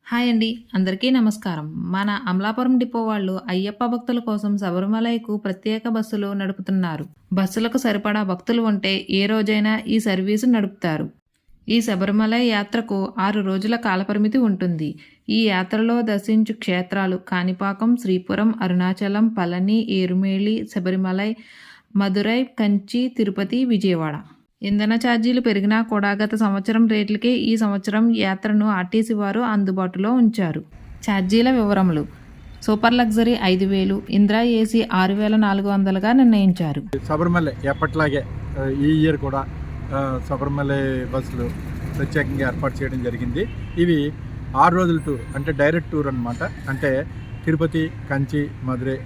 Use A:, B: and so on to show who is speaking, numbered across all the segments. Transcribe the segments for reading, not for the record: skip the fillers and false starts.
A: Hi అండి. అందరికీ నమస్కారం. మన అమలాపురం డిపో వాళ్ళు అయ్యప్ప భక్తుల కోసం శబరిమలైకు ప్రత్యేక బస్సులు నడుపుతున్నారు. బస్సులకు సరిపడా భక్తులు ఉంటే ఏ రోజైనా ఈ సర్వీసు నడుపుతారు. ఈ శబరిమలై యాత్రకు 6 రోజుల కాలపరిమితి ఉంటుంది. ఈ యాత్రలో దర్శించు క్షేత్రాలు కాణిపాకం, శ్రీపురం, అరుణాచలం, పళని, ఏరుమేలి, శబరిమలై, మదురై, కంచి, తిరుపతి, విజయవాడ. ఇంధన ఛార్జీలు పెరిగినా కూడా గత సంవత్సరం రేట్లకే ఈ సంవత్సరం యాత్రను ఆర్టీసీ వారు అందుబాటులో ఉంచారు. ఛార్జీల వివరములు: సూపర్ లగ్జరీ 5,000, ఇంద్రా ఏసీ 6,400గా నిర్ణయించారు.
B: శబరిమలై ఎప్పట్లాగే ఈ ఇయర్ కూడా శబరిమలై బస్సులు ప్రత్యేకంగా ఏర్పాటు చేయడం జరిగింది. ఇవి 6 రోజుల టూర్, అంటే డైరెక్ట్ టూర్ అన్నమాట. అంటే తిరుపతి, కంచి, మదురై,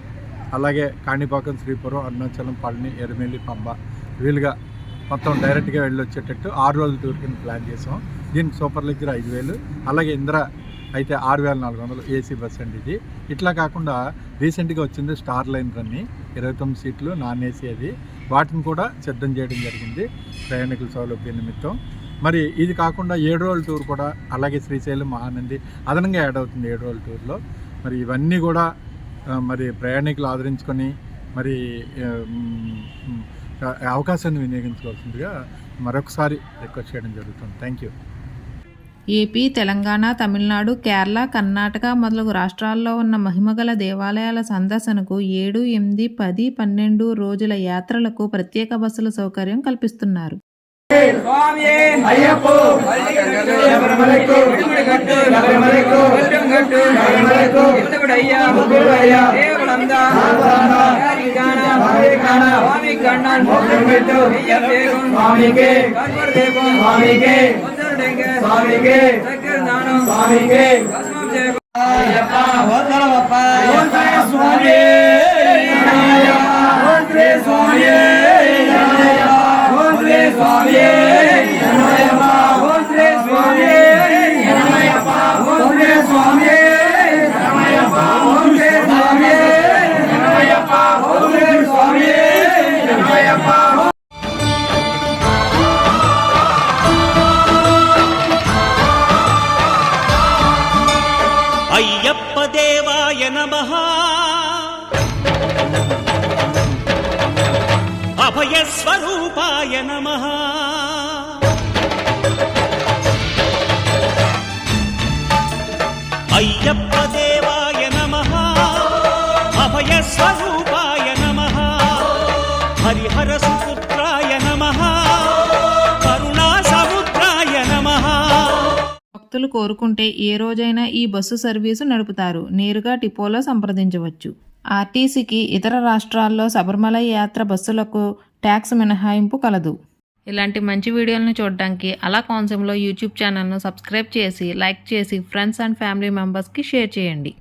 B: అలాగే కాణిపాకం, శ్రీపురం, అరుణాచలం, పళని, ఎరుమేలి, పంబ వీలుగా మొత్తం డైరెక్ట్గా వెళ్ళి వచ్చేటట్టు 6 రోజుల టూర్ కింద ప్లాన్ చేసాం. దీనికి సూపర్ లగ్జరీ 5,000, అలాగే ఇందిరా అయితే 6,400 ఏసీ బస్ అండి ఇది. ఇట్లా కాకుండా రీసెంట్గా వచ్చింది స్టార్ లైనర్ అని 29 సీట్లు నాన్ ఏసీ, అది వాటిని కూడా సిద్ధం చేయడం జరిగింది ప్రయాణికుల సౌలభ్యం నిమిత్తం. మరి ఇది కాకుండా 7 రోజుల టూర్ కూడా, అలాగే శ్రీశైలం, మహానంది అదనంగా యాడ్ అవుతుంది 7 రోజుల టూర్లో. మరి ఇవన్నీ కూడా మరి ప్రయాణికులు ఆదరించుకొని మరి అవకాశాన్ని వినియోగించుకోవాల్సిందిగా మరొకసారి రిక్వెస్ట్ చేయడం జరుగుతుంది. Thank you.
A: AP, Telangana, Tamil Nadu, Kerala, Karnataka మొదలగు రాష్ట్రాల్లో ఉన్న మహిమగల దేవాలయాల సందర్శనకు 7, 8, 10, 12 రోజుల యాత్రలకు ప్రత్యేక బస్సుల సౌకర్యం కల్పిస్తున్నారు.
C: అయ్యప్ప దేవాయ నమః, అభయ స్వరూపాయ నమః, అయ్యప్ప దేవాయ నమః, అభయ స్వరూపాయ నమః, హరిహర సుపుత్రాయ నమః, కరుణా సముద్రాయ నమః.
A: భక్తులు కోరుకుంటే ఏ రోజైనా ఈ బస్సు సర్వీసు నడుపుతారు. నేరుగా డిపోలో సంప్రదించవచ్చు. ఆర్టీసీకి ఇతర రాష్ట్రాల్లో శబరిమలై యాత్ర బస్సులకు ట్యాక్స్ మినహాయింపు కలదు. ఇలాంటి మంచి వీడియోలను చూడడానికి అలా కోనసీమలో యూట్యూబ్ ఛానల్ను సబ్స్క్రైబ్ చేసి, లైక్ చేసి ఫ్రెండ్స్ అండ్ ఫ్యామిలీ మెంబర్స్కి షేర్ చేయండి.